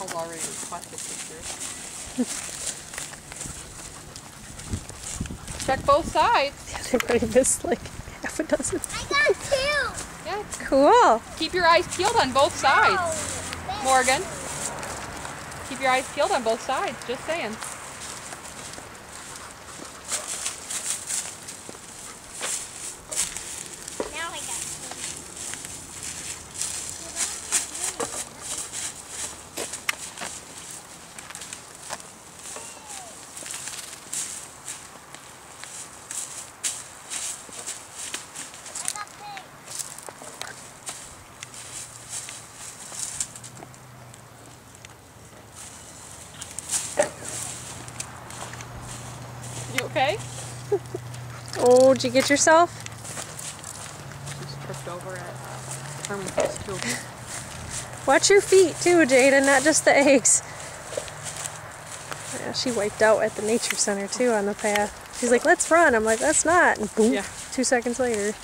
Michael's already requested pictures. Check both sides. Yeah, they've already missed like half a dozen. I got two. Yeah. Cool. Keep your eyes peeled on both sides, Morgan. Keep your eyes peeled on both sides. Just saying. Now I got two. I got pink. You okay? Oh, did you get yourself? Just tripped over at Herman's too. Watch your feet too, Jada, not just the eggs. Yeah, she wiped out at the nature center too on the path. She's like, let's run. I'm like, let's not. And boom, Yeah. 2 seconds later.